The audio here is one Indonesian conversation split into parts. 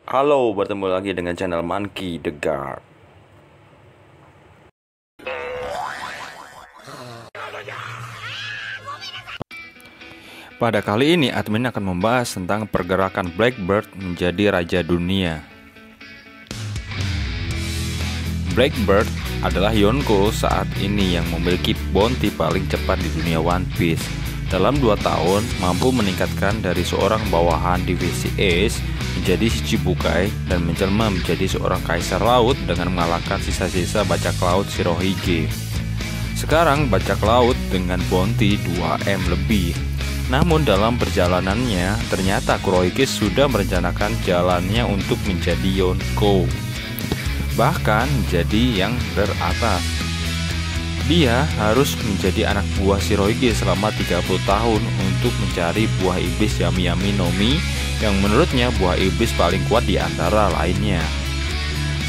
Halo, bertemu lagi dengan channel Monkey The Guard. Pada kali ini, admin akan membahas tentang pergerakan Blackbird menjadi raja dunia. Blackbird adalah Yonko saat ini yang memiliki bounty paling cepat di dunia One Piece. Dalam 2 tahun, mampu meningkatkan dari seorang bawahan divisi Ace menjadi Shichibukai dan menjelma menjadi seorang kaisar laut dengan mengalahkan sisa-sisa bajak laut Shirohige. Sekarang bajak laut dengan bounty 2M lebih. Namun dalam perjalanannya, ternyata Kurohige sudah merencanakan jalannya untuk menjadi Yonko, bahkan menjadi yang teratas. Dia harus menjadi anak buah Shirohige selama 30 tahun untuk mencari buah iblis Yami Yami no Mi yang menurutnya buah iblis paling kuat di antara lainnya.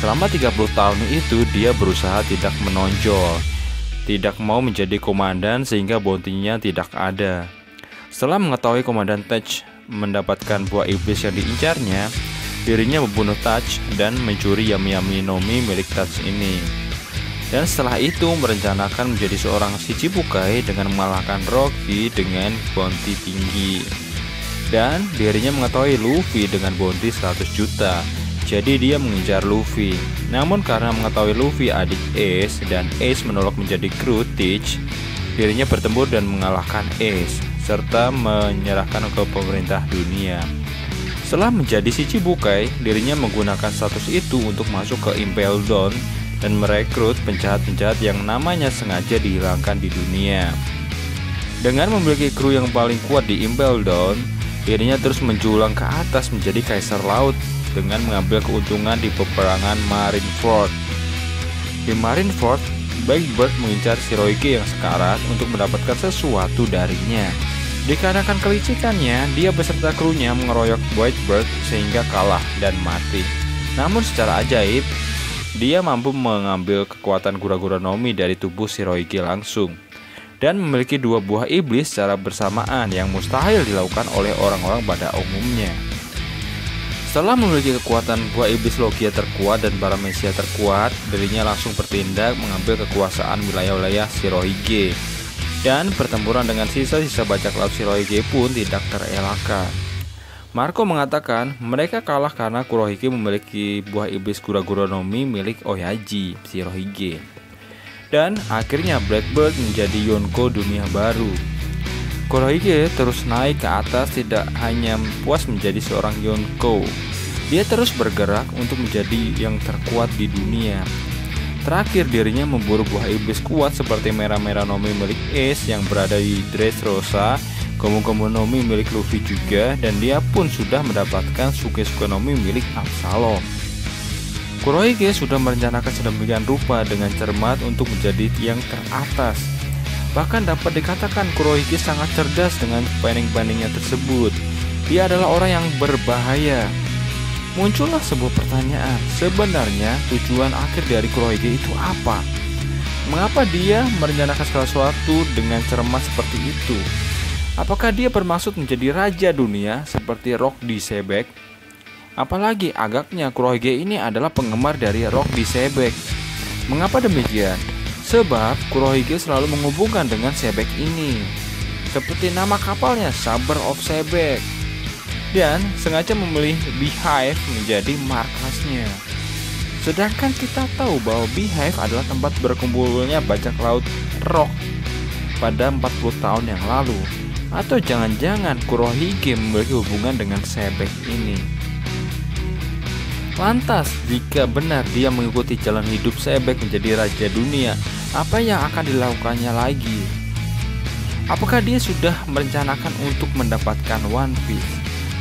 Selama 30 tahun itu dia berusaha tidak menonjol, tidak mau menjadi komandan sehingga bounty-nya tidak ada. Setelah mengetahui Komandan Touch mendapatkan buah iblis yang diincarnya, dirinya membunuh Touch dan mencuri Yami Yami no Mi milik Touch ini. Dan setelah itu merencanakan menjadi seorang Shichibukai dengan mengalahkan Rocky dengan bounty tinggi. Dan dirinya mengetahui Luffy dengan bounty 100 juta. Jadi dia mengejar Luffy. Namun karena mengetahui Luffy adik Ace dan Ace menolak menjadi kru Teach, dirinya bertempur dan mengalahkan Ace serta menyerahkan ke pemerintah dunia. Setelah menjadi Shichibukai, dirinya menggunakan status itu untuk masuk ke Impel Down dan merekrut penjahat-penjahat yang namanya sengaja dihilangkan di dunia. Dengan memiliki kru yang paling kuat di Impel Down, dirinya terus menjulang ke atas menjadi kaisar laut dengan mengambil keuntungan di peperangan Marineford. Di Marineford, Blackbird mengincar Shirohige yang sekarat untuk mendapatkan sesuatu darinya. Dikarenakan kelicikannya, dia beserta krunya mengeroyok Blackbird sehingga kalah dan mati. Namun secara ajaib, dia mampu mengambil kekuatan Gura-Gura no Mi dari tubuh Shirohige langsung dan memiliki 2 buah iblis secara bersamaan yang mustahil dilakukan oleh orang-orang pada umumnya. Setelah memiliki kekuatan buah iblis Logia terkuat dan Paramecia terkuat, dirinya langsung bertindak mengambil kekuasaan wilayah-wilayah Shirohige. Dan pertempuran dengan sisa-sisa bajak laut Shirohige pun tidak terelakkan. Marco mengatakan mereka kalah karena Kurohige memiliki buah iblis Gura-Gura no Mi milik Oyaji Shirohige. Dan akhirnya Blackbird menjadi Yonko dunia baru. Kurohige terus naik ke atas, tidak hanya puas menjadi seorang Yonko. Dia terus bergerak untuk menjadi yang terkuat di dunia. Terakhir dirinya memburu buah iblis kuat seperti Merah-Merah no Mi milik Ace yang berada di Dressrosa, Gomu-Gomu no Mi milik Luffy juga, dan dia pun sudah mendapatkan Suke-Suke no Mi milik Absalom. Kurohige sudah merencanakan sedemikian rupa dengan cermat untuk menjadi yang teratas. Bahkan dapat dikatakan Kurohige sangat cerdas dengan planning-planningnya tersebut. Dia adalah orang yang berbahaya. Muncullah sebuah pertanyaan, sebenarnya tujuan akhir dari Kurohige itu apa? Mengapa dia merencanakan sesuatu dengan cermat seperti itu? Apakah dia bermaksud menjadi raja dunia seperti Rock D. Sebek? Apalagi agaknya Kurohige ini adalah penggemar dari Rock D. Sebek. Mengapa demikian? Sebab Kurohige selalu menghubungkan dengan Sebek ini, seperti nama kapalnya Saber of Sebek, dan sengaja memilih Beehive menjadi markasnya. Sedangkan kita tahu bahwa Beehive adalah tempat berkumpulnya bajak laut Rock pada 40 tahun yang lalu. Atau jangan-jangan Kurohige memiliki hubungan dengan Sebek ini. Lantas, jika benar dia mengikuti jalan hidup Sebek menjadi raja dunia, apa yang akan dilakukannya lagi? Apakah dia sudah merencanakan untuk mendapatkan One Piece?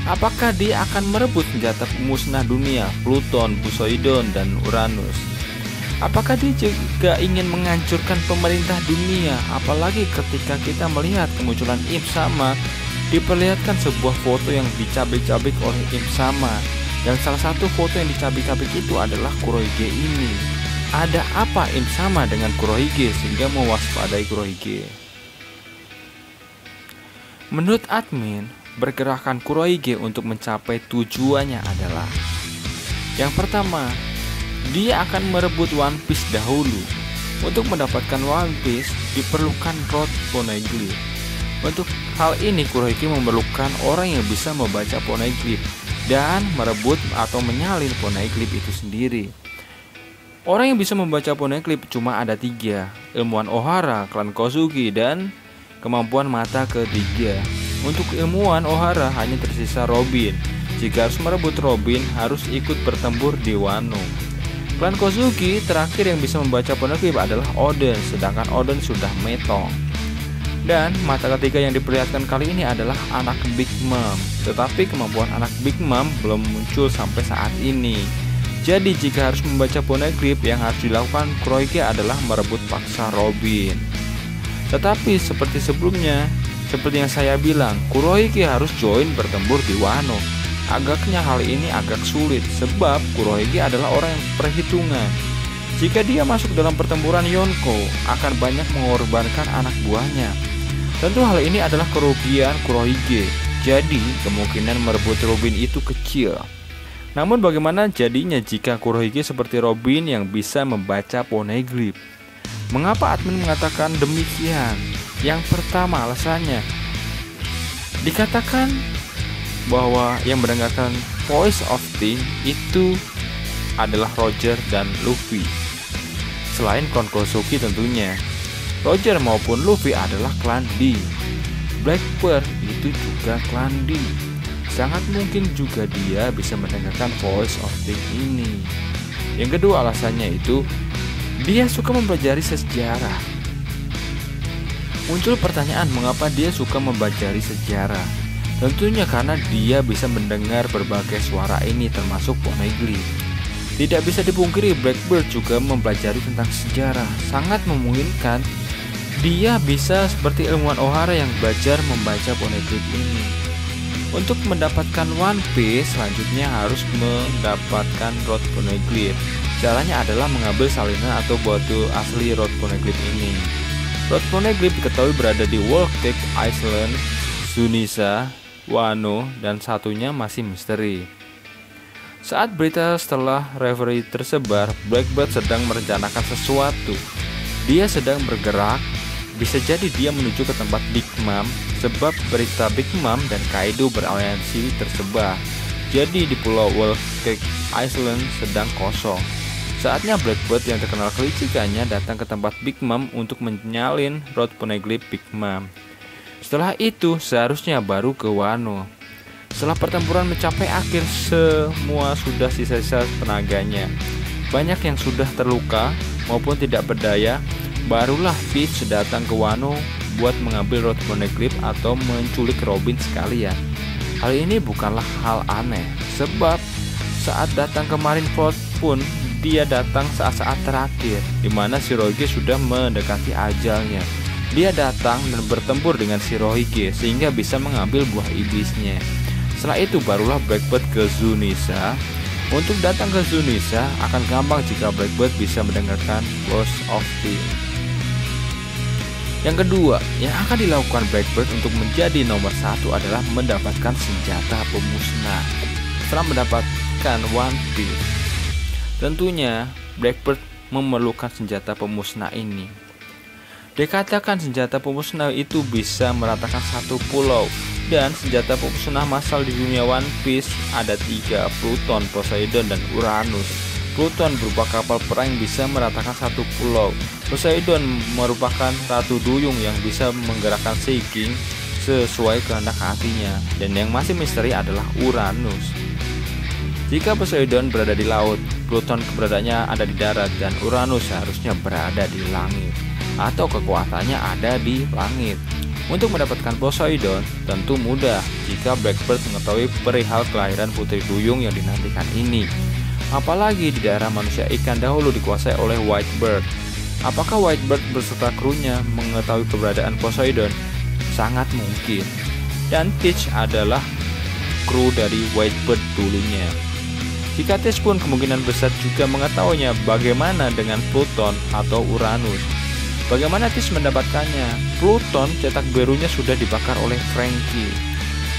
Apakah dia akan merebut senjata pemusnah dunia, Pluton, Poseidon, dan Uranus? Apakah dia juga ingin menghancurkan pemerintah dunia? Apalagi ketika kita melihat kemunculan Im Sama, diperlihatkan sebuah foto yang dicabik-cabik oleh Im Sama. Dan salah satu foto yang dicabik-cabik itu adalah Kurohige ini. Ada apa Im Sama dengan Kurohige sehingga mewaspadai Kurohige? Menurut admin, pergerakan Kurohige untuk mencapai tujuannya adalah Yang pertama, dia akan merebut One Piece dahulu. Untuk mendapatkan One Piece diperlukan Rod Poneglyph. Untuk hal ini Kurohyuki memerlukan orang yang bisa membaca Poneglyph dan merebut atau menyalin Poneglyph itu sendiri. Orang yang bisa membaca Poneglyph cuma ada 3, ilmuwan Ohara, klan Kozuki, dan kemampuan mata ketiga. Untuk ilmuwan Ohara hanya tersisa Robin. Jika harus merebut Robin, harus ikut bertempur di Wano. Klan Kozuki terakhir yang bisa membaca Poneglyph adalah Oden, sedangkan Oden sudah metong. Dan mata ketiga yang diperlihatkan kali ini adalah anak Big Mom. Tetapi kemampuan anak Big Mom belum muncul sampai saat ini. Jadi jika harus membaca Poneglyph, yang harus dilakukan Kurohyuki adalah merebut paksa Robin. Tetapi seperti sebelumnya, seperti yang saya bilang, Kurohyuki harus join bertempur di Wano. Agaknya hal ini agak sulit sebab Kurohyuki adalah orang yang perhitungan. Jika dia masuk dalam pertempuran Yonko, akan banyak mengorbankan anak buahnya. Tentu hal ini adalah kerugian Kurohyuki. Jadi kemungkinan merebut Robin itu kecil. Namun bagaimana jadinya jika Kurohyuki seperti Robin yang bisa membaca Poneglyph? Mengapa admin mengatakan demikian? Yang pertama alasannya, dikatakan bahwa yang mendengarkan Voice of Thing itu adalah Roger dan Luffy. Selain klan Kozuki tentunya, Roger maupun Luffy adalah klan D. Blackbird itu juga klan D. Sangat mungkin juga dia bisa mendengarkan Voice of Thing ini. Yang kedua alasannya itu, dia suka mempelajari sejarah. Muncul pertanyaan mengapa dia suka mempelajari sejarah. Tentunya karena dia bisa mendengar berbagai suara ini termasuk Poneglyph. Tidak bisa dipungkiri Blackbird juga mempelajari tentang sejarah. Sangat memungkinkan dia bisa seperti ilmuwan Ohara yang belajar membaca Poneglyph ini. Untuk mendapatkan One Piece selanjutnya harus mendapatkan Rod Poneglyph. Caranya adalah mengambil salinan atau batu asli Rod Poneglyph ini. Rod Poneglyph diketahui berada di Wolf Cake Island, Sunisa, Wano, dan satunya masih misteri. Saat berita setelah reverie tersebar, Blackbird sedang merencanakan sesuatu. Dia sedang bergerak. Bisa jadi dia menuju ke tempat Big Mom, sebab berita Big Mom dan Kaido beraliansi tersebar. Jadi di pulau Wolf Cake Island sedang kosong. Saatnya Blackbird yang terkenal kelicikannya datang ke tempat Big Mom untuk menyalin Rod Poneglyph Big Mom. Setelah itu seharusnya baru ke Wano. Setelah pertempuran mencapai akhir, semua sudah sisa-sisa tenaganya. Banyak yang sudah terluka maupun tidak berdaya. Barulah Peach datang ke Wano buat mengambil Rod Poneglyph atau menculik Robin sekalian. Hal ini bukanlah hal aneh, sebab saat datang ke Marineford pun dia datang saat-saat terakhir, di mana Shirohige sudah mendekati ajalnya. Dia datang dan bertempur dengan Shirohige sehingga bisa mengambil buah iblisnya. Setelah itu barulah Blackbird ke Zunisa. Untuk datang ke Zunisa akan gampang jika Blackbird bisa mendengarkan Voice of Thing. Yang kedua, yang akan dilakukan Blackbird untuk menjadi nomor 1 adalah mendapatkan senjata pemusnah. Setelah mendapatkan One Piece, tentunya Blackbird memerlukan senjata pemusnah ini. Dikatakan senjata pemusnah itu bisa meratakan satu pulau. Dan senjata pemusnah massal di dunia One Piece ada 3, Pluton, Poseidon, dan Uranus. Pluton berupa kapal perang yang bisa meratakan satu pulau. Poseidon merupakan ratu duyung yang bisa menggerakkan Sea King sesuai kehendak hatinya. Dan yang masih misteri adalah Uranus. Jika Poseidon berada di laut, Pluton keberadaannya ada di darat, dan Uranus seharusnya berada di langit atau kekuatannya ada di langit. Untuk mendapatkan Poseidon tentu mudah jika Blackbird mengetahui perihal kelahiran Putri Duyung yang dinantikan ini. Apalagi di daerah manusia ikan dahulu dikuasai oleh Whitebird. Apakah Whitebird beserta krunya mengetahui keberadaan Poseidon? Sangat mungkin. Dan Teach adalah kru dari Whitebird dulunya. Jika Teach pun kemungkinan besar juga mengetahuinya, bagaimana dengan Pluton atau Uranus? Bagaimana Teach mendapatkannya? Pluton cetak birunya sudah dibakar oleh Frankie.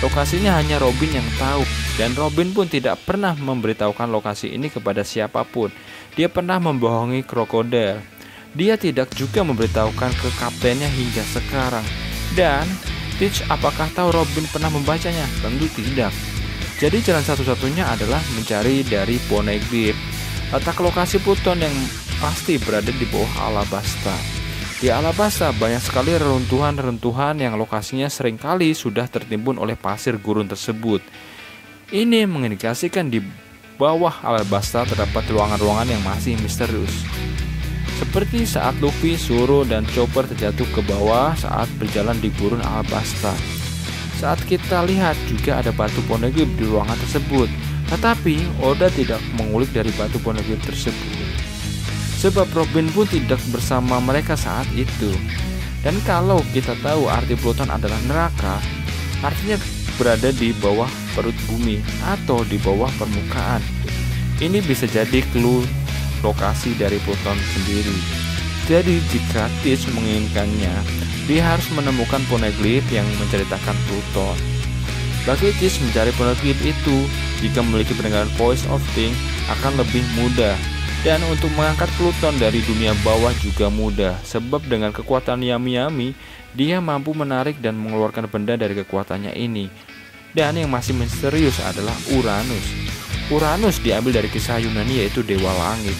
Lokasinya hanya Robin yang tahu. Dan Robin pun tidak pernah memberitahukan lokasi ini kepada siapapun. Dia pernah membohongi krokodil. Dia tidak juga memberitahukan ke kaptennya hingga sekarang. Dan Teach apakah tahu Robin pernah membacanya? Tentu tidak. Jadi jalan satu-satunya adalah mencari dari Poneglyph. Letak lokasi Pluton yang pasti berada di bawah Alabasta. Di Alabasta banyak sekali reruntuhan-reruntuhan yang lokasinya seringkali sudah tertimbun oleh pasir gurun tersebut. Ini mengindikasikan di bawah Alabasta terdapat ruangan-ruangan yang masih misterius. Seperti saat Luffy, Zoro, dan Chopper terjatuh ke bawah saat berjalan di gurun Alabasta. Saat kita lihat juga ada batu Poneglyph di ruangan tersebut, tetapi Oda tidak mengulik dari batu Poneglyph tersebut. Sebab Robin pun tidak bersama mereka saat itu. Dan kalau kita tahu arti Pluton adalah neraka, artinya berada di bawah perut bumi atau di bawah permukaan. Ini bisa jadi clue lokasi dari Pluton sendiri. Jadi jika Teach menginginkannya, dia harus menemukan Poneglyph yang menceritakan Pluton. Bagi Teach mencari Poneglyph itu, jika memiliki pendengaran Voice of Thing akan lebih mudah. Dan untuk mengangkat Pluton dari dunia bawah juga mudah, sebab dengan kekuatan Yami-Yami, dia mampu menarik dan mengeluarkan benda dari kekuatannya ini. Dan yang masih misterius adalah Uranus. Uranus diambil dari kisah Yunani yaitu Dewa Langit.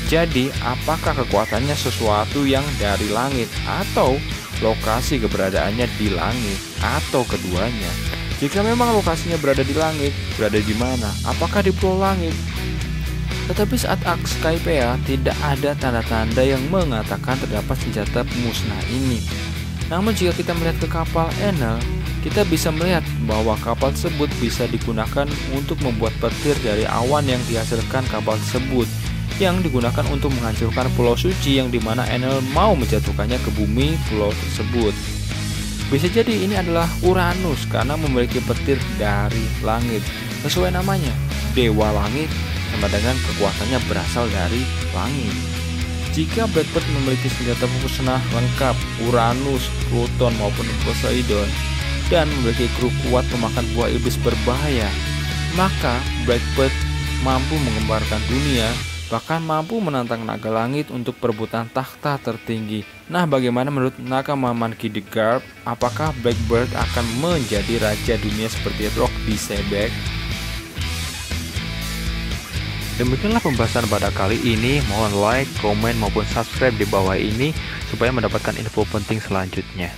Jadi, apakah kekuatannya sesuatu yang dari langit atau lokasi keberadaannya di langit atau keduanya? Jika memang lokasinya berada di langit, berada di mana? Apakah di Pulau Langit? Tetapi saat Skypiea tidak ada tanda-tanda yang mengatakan terdapat senjata pemusnah ini. Namun jika kita melihat ke kapal Enel, kita bisa melihat bahwa kapal tersebut bisa digunakan untuk membuat petir dari awan yang dihasilkan kapal tersebut, yang digunakan untuk menghancurkan Pulau Suci yang dimana Enel mau menjatuhkannya ke bumi pulau tersebut. Bisa jadi ini adalah Uranus karena memiliki petir dari langit. Sesuai namanya, Dewa Langit sama dengan kekuatannya berasal dari langit. Jika Blackbird memiliki senjata pemusnah lengkap, Uranus, Pluton maupun Poseidon, dan memiliki kru kuat pemakan buah iblis berbahaya, maka Blackbird mampu mengembarkan dunia, bahkan mampu menantang naga langit untuk perebutan takhta tertinggi. Nah, bagaimana menurut Nakama Monkey D. Garp? Apakah Blackbird akan menjadi raja dunia seperti Rock di Sebek? Demikianlah pembahasan pada kali ini. Mohon like, komen, maupun subscribe di bawah ini supaya mendapatkan info penting selanjutnya.